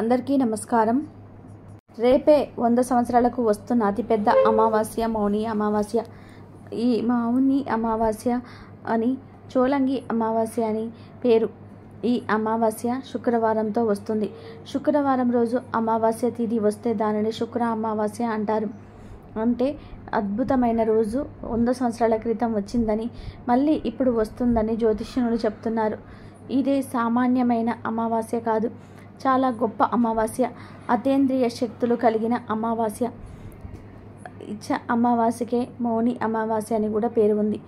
అందరికీ నమస్కారం. రేపే 100 సంవత్సరాలకు వస్తున్న అతిపెద్ద అమావాస్య మౌని అమావాస్య. ఈ మౌని అమావాస్య అని చోళంగి అమావాస్య అని పేరు. ఈ అమావాస్య శుక్రవారంతో వస్తుంది. శుక్రవారం రోజు అమావాస్య తిథి వస్తే దానిని శుక్ర అమావాస్య అంటారు. అంటే అద్భుతమైన రోజు 100 సంవత్సరాల క్రితం వచ్చిందని, మళ్ళీ ఇప్పుడు వస్తుందని జ్యోతిష్యులు చెప్తున్నారు. ఇదే సామాన్యమైన అమావాస్య కాదు, చాలా గొప్ప అమావాస్య, అతీంద్రియ శక్తులు కలిగిన అమావాస్య. అమావాస్యకే మౌని అమావాస్య అని కూడా పేరు ఉంది.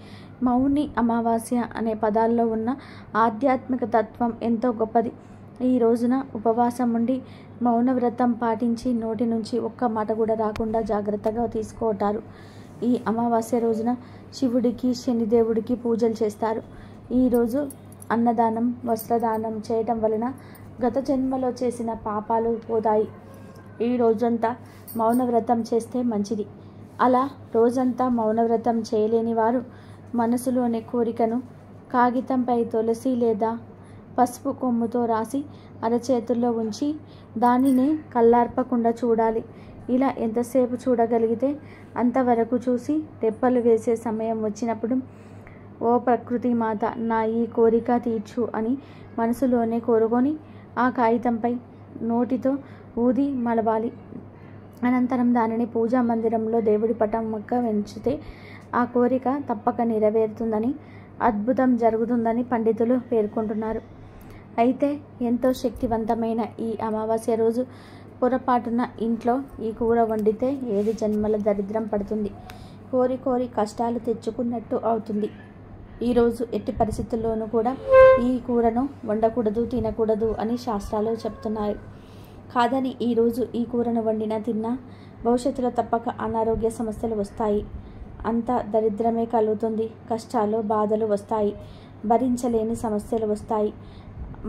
మౌని అమావాస్య అనే పదాల్లో ఉన్న ఆధ్యాత్మిక తత్వం ఎంతో గొప్పది. ఈ రోజున ఉపవాసం ఉండి మౌన వ్రతం పాటించి నోటి నుంచి ఒక్క మాట కూడా రాకుండా జాగ్రత్తగా తీసుకోటారు. ఈ అమావాస్య రోజున శివుడికి శనిదేవుడికి పూజలు చేస్తారు. ఈరోజు అన్నదానం వస్త్రదానం చేయటం వలన గత జన్మలో చేసిన పాపాలు పోతాయి. ఈ రోజంతా మౌనవ్రతం చేస్తే మంచిది. అలా రోజంతా మౌనవ్రతం చేయలేని వారు మనసులోని కోరికను కాగితంపై తులసి లేదా పసుపు కొమ్ముతో రాసి అరచేతుల్లో ఉంచి దానిని కళ్ళార్పకుండా చూడాలి. ఇలా ఎంతసేపు చూడగలిగితే అంతవరకు చూసి రెప్పలు వేసే సమయం వచ్చినప్పుడు ఓ ప్రకృతి మాత, నా ఈ కోరిక తీర్చు అని మనసులోనే కోరుకొని ఆ కాగితంపై నోటితో ఊది మలవాలి. అనంతరం దానిని పూజా మందిరంలో దేవుడి పటం మొక్క వెంచితే ఆ కోరిక తప్పక నెరవేరుతుందని, అద్భుతం జరుగుతుందని పండితులు పేర్కొంటున్నారు. అయితే ఎంతో శక్తివంతమైన ఈ అమావాస్య రోజు పొరపాటున ఇంట్లో ఈ కూర వండితే 7 జన్మల దరిద్రం పడుతుంది, కోరి కోరి కష్టాలు తెచ్చుకున్నట్టు అవుతుంది. ఈరోజు ఎట్టి పరిస్థితుల్లోనూ కూడా ఈ కూరను వండకూడదు, తినకూడదు అని శాస్త్రాలు చెప్తున్నాయి. కాదని ఈరోజు ఈ కూరను వండినా తిన్నా భవిష్యత్తులో తప్పక అనారోగ్య సమస్యలు వస్తాయి. అంత దరిద్రమే కలుగుతుంది, కష్టాలు బాధలు వస్తాయి, భరించలేని సమస్యలు వస్తాయి,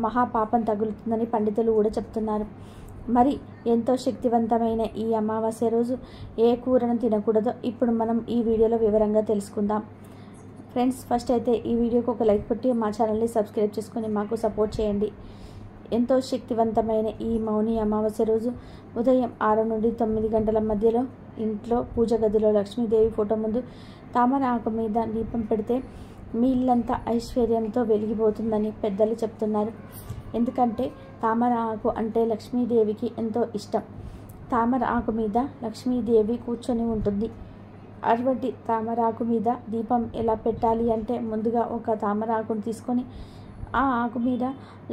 మహాపాపం తగులుతుందని పండితులు కూడా చెప్తున్నారు. మరి ఎంతో శక్తివంతమైన ఈ అమావాస్య రోజు ఏ కూరను తినకూడదో ఇప్పుడు మనం ఈ వీడియోలో వివరంగా తెలుసుకుందాం. ఫ్రెండ్స్, ఫస్ట్ అయితే ఈ వీడియోకి ఒక లైక్ పెట్టి మా ఛానల్ని సబ్స్క్రైబ్ చేసుకొని మాకు సపోర్ట్ చేయండి. ఎంతో శక్తివంతమైన ఈ మౌని అమావాస్య రోజు ఉదయం 6 నుండి 9 గంటల మధ్యలో ఇంట్లో పూజ గదిలో లక్ష్మీదేవి ఫోటో ముందు తామర ఆకు మీద దీపం పెడితే మీ ఇల్లంతా ఐశ్వర్యంతో వెలిగిపోతుందని పెద్దలు చెప్తున్నారు. ఎందుకంటే తామర ఆకు అంటే లక్ష్మీదేవికి ఎంతో ఇష్టం. తామర ఆకు మీద లక్ష్మీదేవి కూర్చొని ఉంటుంది. అటువంటి తామరాకు మీద దీపం ఎలా పెట్టాలి అంటే, ముందుగా ఒక తామరాకును తీసుకొని ఆ ఆకు మీద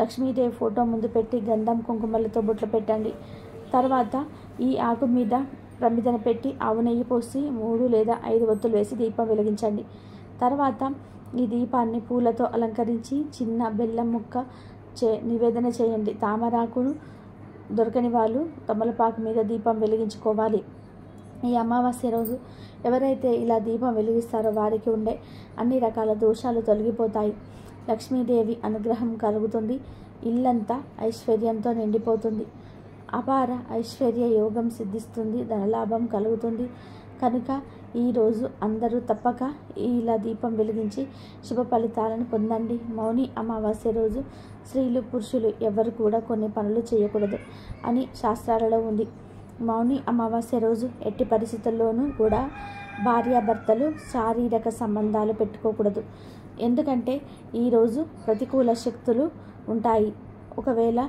లక్ష్మీదేవి ఫోటో ముందు పెట్టి గంధం కుంకుమలతో బొట్లు పెట్టండి. తర్వాత ఈ ఆకు మీద ప్రమిదన పెట్టి ఆవు నెయ్యి పోసి 3 లేదా 5 ఒత్తులు వేసి దీపం వెలిగించండి. తర్వాత ఈ దీపాన్ని పూలతో అలంకరించి చిన్న బెల్లం ముక్క నివేదన చేయండి. తామరాకును దొరకని వాళ్ళు తమలపాకు మీద దీపం వెలిగించుకోవాలి. ఈ అమావాస్య రోజు ఎవరైతే ఇలా దీపం వెలిగిస్తారో వారికి ఉండే అన్ని రకాల దోషాలు తొలగిపోతాయి. లక్ష్మీదేవి అనుగ్రహం కలుగుతుంది. ఇల్లంతా ఐశ్వర్యంతో నిండిపోతుంది. అపార ఐశ్వర్య యోగం సిద్ధిస్తుంది. ధనలాభం కలుగుతుంది. కనుక ఈరోజు అందరూ తప్పక ఇలా దీపం వెలిగించి శుభ ఫలితాలను పొందండి. మౌని అమావాస్య రోజు స్త్రీలు పురుషులు ఎవరు కూడా కొన్ని పనులు చేయకూడదు అని శాస్త్రాలలో ఉంది. మౌని అమావాస్య రోజు ఎట్టి పరిస్థితుల్లోనూ కూడా భార్యాభర్తలు శారీరక సంబంధాలు పెట్టుకోకూడదు. ఎందుకంటే ఈరోజు ప్రతికూల శక్తులు ఉంటాయి. ఒకవేళ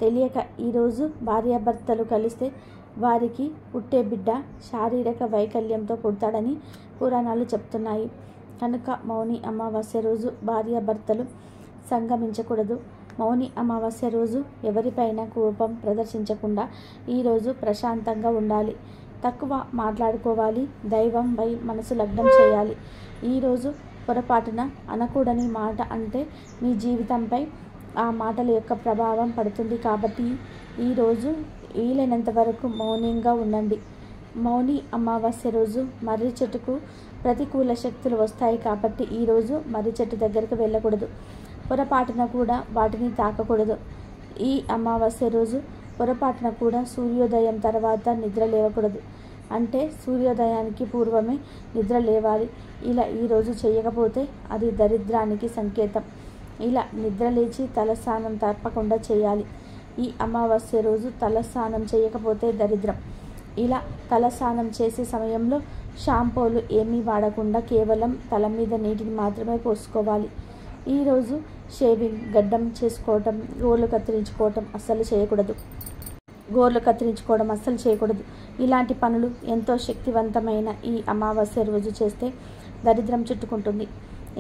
తెలియక ఈరోజు భార్యాభర్తలు కలిస్తే వారికి పుట్టే బిడ్డ శారీరక వైకల్యంతో పుడతాడని పురాణాలు చెప్తున్నాయి. కనుక మౌని అమావాస్య రోజు భార్యాభర్తలు సంగమించకూడదు. మౌని అమావాస్య రోజు ఎవరిపైన కోపం ప్రదర్శించకుండా ఈరోజు ప్రశాంతంగా ఉండాలి. తక్కువ మాట్లాడుకోవాలి. దైవంపై మనసు లగ్నం చేయాలి. ఈరోజు పొరపాటున అనకూడని మాట అంటే మీ జీవితంపై ఆ మాటల యొక్క ప్రభావం పడుతుంది. కాబట్టి ఈరోజు వీలైనంత వరకు మౌనంగా ఉండండి. మౌని అమావాస్య రోజు మర్రి చెట్టుకు ప్రతికూల శక్తులు వస్తాయి. కాబట్టి ఈరోజు మర్రి చెట్టు దగ్గరకు వెళ్ళకూడదు. పొరపాటున కూడా వాటిని తాకకూడదు. ఈ అమావాస్య రోజు పొరపాటున కూడా సూర్యోదయం తర్వాత నిద్ర లేవకూడదు. అంటే సూర్యోదయానికి పూర్వమే నిద్ర లేవాలి. ఇలా ఈరోజు చేయకపోతే అది దరిద్రానికి సంకేతం. ఇలా నిద్ర లేచి తలస్నానం తప్పకుండా చేయాలి. ఈ అమావాస్య రోజు తలస్నానం చేయకపోతే దరిద్రం. ఇలా తలస్నానం చేసే సమయంలో షాంపూలు ఏమీ వాడకుండా కేవలం తల మీద నీటిని మాత్రమే పోసుకోవాలి. ఈరోజు షేవింగ్, గడ్డం చేసుకోవటం, గోర్లు కత్తిరించుకోవటం అస్సలు చేయకూడదు. ఇలాంటి పనులు ఎంతో శక్తివంతమైన ఈ అమావాస్య రోజు చేస్తే దరిద్రం చుట్టుకుంటుంది.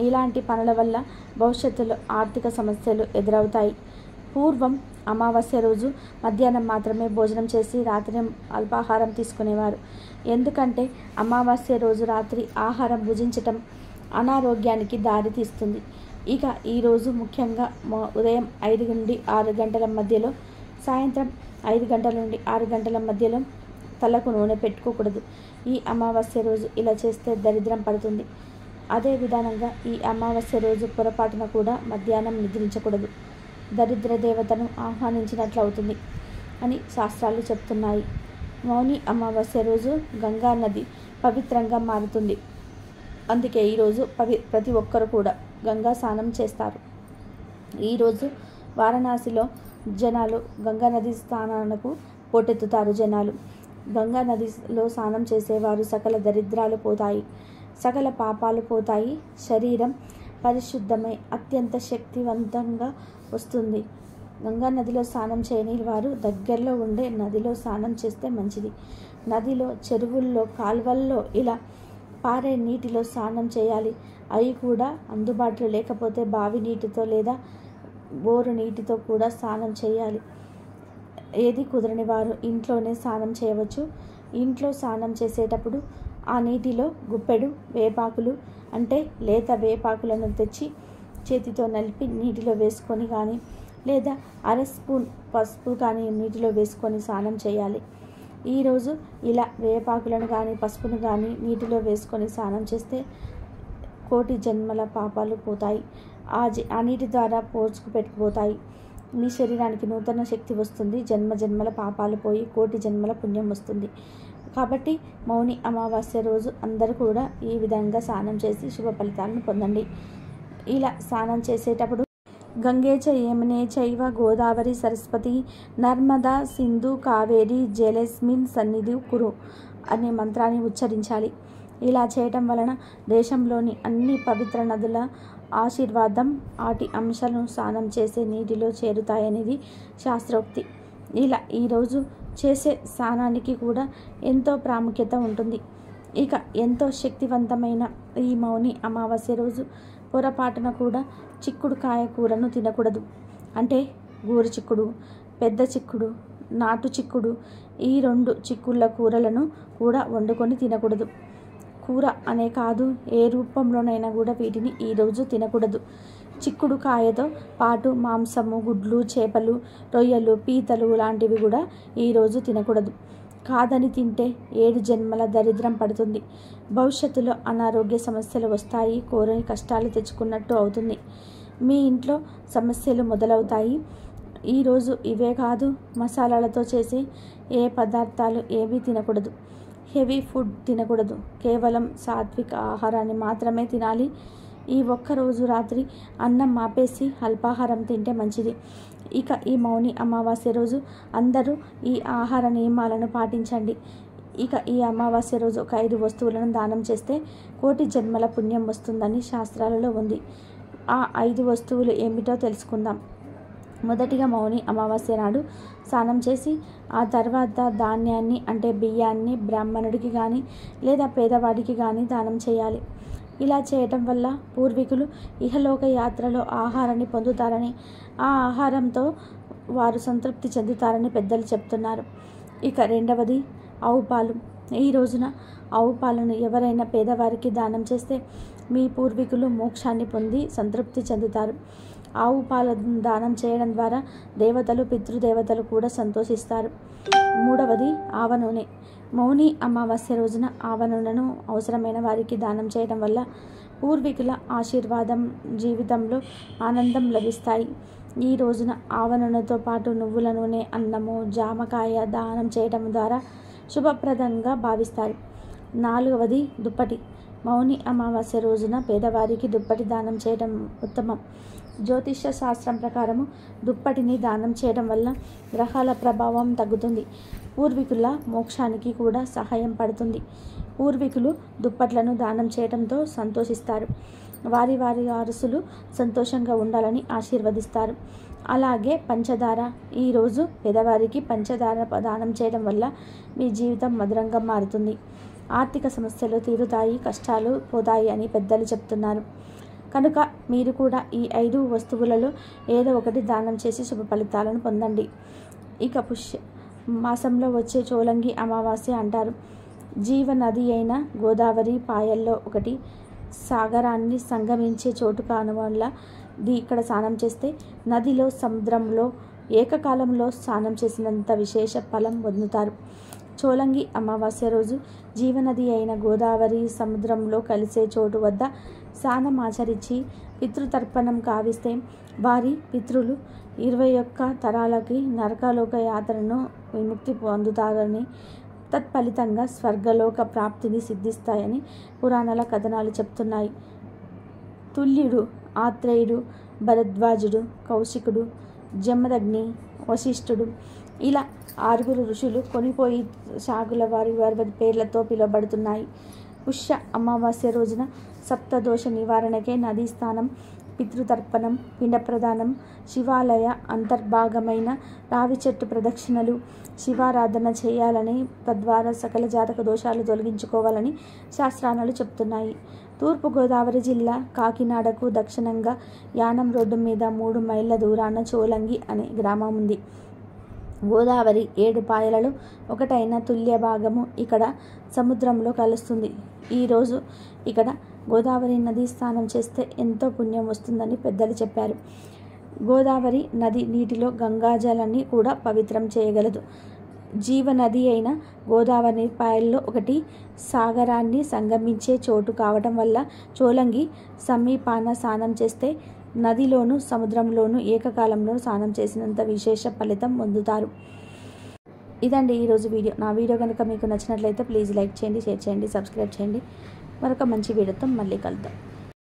ఇలాంటి పనుల వల్ల భవిష్యత్తులో ఆర్థిక సమస్యలు ఎదురవుతాయి. పూర్వం అమావాస్య రోజు మధ్యాహ్నం మాత్రమే భోజనం చేసి రాత్రి అల్పాహారం తీసుకునేవారు. ఎందుకంటే అమావాస్య రోజు రాత్రి ఆహారం భుజించటం అనారోగ్యానికి దారి తీస్తుంది. ఇక ఈరోజు ముఖ్యంగా ఉదయం 5 నుండి 6 గంటల మధ్యలో, సాయంత్రం 5 గంటల నుండి 6 గంటల మధ్యలో తలకు నూనె పెట్టుకోకూడదు. ఈ అమావాస్య రోజు ఇలా చేస్తే దరిద్రం పడుతుంది. అదే విధానంగా ఈ అమావాస్య రోజు పొరపాటున కూడా మధ్యాహ్నం నిద్రించకూడదు. దరిద్ర దేవతను ఆహ్వానించినట్లు అవుతుంది అని శాస్త్రాలు చెప్తున్నాయి. మౌని అమావాస్య రోజు గంగా నది పవిత్రంగా మారుతుంది. అందుకే ఈరోజు ప్రతి ఒక్కరు కూడా గంగా స్నానం చేస్తారు. ఈరోజు వారణాసిలో జనాలు గంగా నది స్నానాలకు పోటెత్తుతారు. గంగా నదిలో స్నానం చేసేవారు సకల దరిద్రాలు పోతాయి, సకల పాపాలు పోతాయి, శరీరం పరిశుద్ధమై అత్యంత శక్తివంతంగా వస్తుంది. గంగా నదిలో స్నానం చేయని వారు దగ్గరలో ఉండే నదిలో స్నానం చేస్తే మంచిది. నదిలో, చెరువుల్లో, కాల్వల్లో ఇలా పారే నీటిలో స్నానం చేయాలి. అవి కూడా అందుబాటులో లేకపోతే బావి నీటితో లేదా బోరు నీటితో కూడా స్నానం చేయాలి. ఏది కుదరని వారు ఇంట్లోనే స్నానం చేయవచ్చు. ఇంట్లో స్నానం చేసేటప్పుడు ఆ నీటిలో గుప్పెడు వేపాకులు అంటే లేత వేపాకులను తెచ్చి చేతితో నలిపి నీటిలో వేసుకొని కానీ లేదా 1/2 స్పూన్ పసుపు కానీ నీటిలో వేసుకొని స్నానం చేయాలి. ఈరోజు ఇలా వేపాకులను కానీ పసుపును కానీ నీటిలో వేసుకొని స్నానం చేస్తే 1,000,000 జన్మల పాపాలు పోతాయి. ఆ నీటి ద్వారా పోడ్చుకుపోతాయి. మీ శరీరానికి నూతన శక్తి వస్తుంది. జన్మల పాపాలు పోయి 1,000,000 జన్మల పుణ్యం వస్తుంది. కాబట్టి మౌని అమావాస్య రోజు అందరూ కూడా ఈ విధంగా స్నానం చేసి శుభ ఫలితాలను పొందండి. ఇలా స్నానం చేసేటప్పుడు గంగే చ యమునే చైవ గోదావరి సరస్వతి నర్మదా సింధు కావేరి జలేస్మిన్ సన్నిధి కురు అనే మంత్రాన్ని ఉచ్చరించాలి. ఇలా చేయటం వలన దేశంలోని అన్ని పవిత్ర నదుల ఆశీర్వాదం వాటి అంశాలను స్నానం చేసే నీటిలో చేరుతాయనేది శాస్త్రోక్తి. ఇలా ఈరోజు చేసే స్నానానికి కూడా ఎంతో ప్రాముఖ్యత ఉంటుంది. ఇక ఎంతో శక్తివంతమైన ఈ మౌని అమావాస్య రోజు పొరపాటున కూడా చిక్కుడుకాయ కూరను తినకూడదు. అంటే గూరు చిక్కుడు, పెద్ద చిక్కుడు, నాటు చిక్కుడు ఈ 2 చిక్కుళ్ళ కూరలను కూడా వండుకొని తినకూడదు. కూర అనే కాదు, ఏ రూపంలోనైనా కూడా వీటిని ఈరోజు తినకూడదు. చిక్కుడుకాయతో పాటు మాంసము, గుడ్లు, చేపలు, రొయ్యలు, పీతలు లాంటివి కూడా ఈరోజు తినకూడదు. కాదని తింటే 7 జన్మల దరిద్రం పడుతుంది. భవిష్యత్తులో అనారోగ్య సమస్యలు వస్తాయి. కోరని కష్టాలు తెచ్చుకున్నట్టు అవుతుంది. మీ ఇంట్లో సమస్యలు మొదలవుతాయి. ఈరోజు ఇవే కాదు, మసాలాలతో చేసే ఏ పదార్థాలు ఏవి తినకూడదు. హెవీ ఫుడ్ తినకూడదు. కేవలం సాత్విక ఆహారాన్ని మాత్రమే తినాలి. ఈ ఒక్కరోజు రాత్రి అన్నం ఆపేసి అల్పాహారం తింటే మంచిది. ఇక ఈ మౌని అమావాస్య రోజు అందరూ ఈ ఆహార నియమాలను పాటించండి. ఇక ఈ అమావాస్య రోజు ఒక 5 వస్తువులను దానం చేస్తే 1,000,000 జన్మల పుణ్యం వస్తుందని శాస్త్రాలలో ఉంది. ఆ 5 వస్తువులు ఏమిటో తెలుసుకుందాం. మొదటిగా మౌని అమావాస్య నాడు స్నానం చేసి ఆ తర్వాత ధాన్యాన్ని అంటే బియ్యాన్ని బ్రాహ్మణుడికి కానీ లేదా పేదవాడికి కానీ దానం చేయాలి. ఇలా చేయటం వల్ల పూర్వీకులు ఇహలోక యాత్రలో ఆహారాన్ని పొందుతారని, ఆ ఆహారంతో వారు సంతృప్తి చెందుతారని పెద్దలు చెప్తున్నారు. ఇక రెండవది ఆవు పాలు. ఈ రోజున ఆవు పాలను ఎవరైనా పేదవారికి దానం చేస్తే మీ పూర్వీకులు మోక్షాన్ని పొంది సంతృప్తి చెందుతారు. ఆవు పాల దానం చేయడం ద్వారా దేవతలు, పితృదేవతలు కూడా సంతోషిస్తారు. మూడవది ఆవ నూనె. మౌని అమావాస్య రోజున ఆవ నూనెను అవసరమైన వారికి దానం చేయడం వల్ల పూర్వీకుల ఆశీర్వాదం, జీవితంలో ఆనందం లభిస్తాయి. ఈ రోజున ఆవ నూనెతో పాటు నువ్వుల నూనె, అన్నము, జామకాయ దానం చేయడం ద్వారా శుభప్రదంగా భావిస్తారు. నాలుగవది దుప్పటి. మౌని అమావాస్య రోజున పేదవారికి దుప్పటి దానం చేయడం ఉత్తమం. జ్యోతిష్య శాస్త్రం ప్రకారము దుప్పటిని దానం చేయడం వల్ల గ్రహాల ప్రభావం తగ్గుతుంది. పూర్వీకుల మోక్షానికి కూడా సహాయం పడుతుంది. పూర్వీకులు దుప్పట్లను దానం చేయడంతో సంతోషిస్తారు. వారి వారసులు సంతోషంగా ఉండాలని ఆశీర్వదిస్తారు. అలాగే పంచదార, ఈరోజు పేదవారికి పంచదార దానం చేయడం వల్ల మీ జీవితం మధురంగా మారుతుంది. ఆర్థిక సమస్యలు తీరుతాయి, కష్టాలు పోతాయి అని పెద్దలు చెప్తున్నారు. కనుక మీరు కూడా ఈ 5 వస్తువులలో ఏదో ఒకటి దానం చేసి శుభ ఫలితాలను పొందండి. ఇక పుష్య మాసంలో వచ్చే చోలంగి అమావాస్య అంటారు. జీవనది అయిన గోదావరి పాయల్లో ఒకటి సాగరాన్ని సంగమించే చోటు కాను వల్ల ఇక్కడ స్నానం చేస్తే నదిలో సముద్రంలో ఏకకాలంలో స్నానం చేసినంత విశేష ఫలం పొందుతారు. చోలంగి అమావాస్య రోజు జీవనది అయిన గోదావరి సముద్రంలో కలిసే చోటు వద్ద స్నానం ఆచరించి పితృతర్పణం కావిస్తే వారి పితృలు 21 తరాలకి నరకలోక యాత్రను విముక్తి పొందుతారని, తత్ఫలితంగా స్వర్గలోక ప్రాప్తిని సిద్ధిస్తాయని పురాణాల కథనాలు చెప్తున్నాయి. తుల్యుడు, ఆత్రేయుడు, భరద్వాజుడు, కౌశికుడు, జమదగ్ని, వశిష్ఠుడు ఇలా 6 ఋషులు కొనిపోయి సాగుల వారి పేర్లతో పిలువబడుతున్నాయి. పుష్య అమావాస్య రోజున సప్తదోష నివారణకే నదీ స్నానం, పితృతర్పణం, పిండ ప్రదానం, శివాలయ అంతర్భాగమైన రావి చెట్టు ప్రదక్షిణలు, శివారాధన చేయాలని, తద్వారా సకల జాతక దోషాలు తొలగించుకోవాలని శాస్త్రాలు చెప్తున్నాయి. తూర్పుగోదావరి జిల్లా కాకినాడకు దక్షిణంగా యానం రోడ్డు మీద 3 మైళ్ళ దూరాన చోలంగి అనే గ్రామం ఉంది. గోదావరి 7 పాయలలో ఒకటైన తుల్య భాగము ఇక్కడ సముద్రంలో కలుస్తుంది. ఈరోజు ఇక్కడ గోదావరి నది స్నానం చేస్తే ఎంతో పుణ్యం వస్తుందని పెద్దలు చెప్పారు. గోదావరి నది నీటిలో గంగాజలాన్ని కూడా పవిత్రం చేయగలదు. జీవనది అయిన గోదావరి పాయల్లో ఒకటి సాగరాన్ని సంగమించే చోటు కావటం వల్ల చోలంగి సమీపాన స్నానం చేస్తే నదిలోను సముద్రంలోను ఏకకాలంలో స్నానం చేసినంత విశేష ఫలితం పొందుతారు. ఇదండి ఈరోజు వీడియో. నా వీడియో కనుక మీకు నచ్చినట్లయితే ప్లీజ్ లైక్ చేయండి, షేర్ చేయండి, సబ్స్క్రైబ్ చేయండి. మరొక మంచి వీడియోతో మళ్ళీ కలుద్దాం.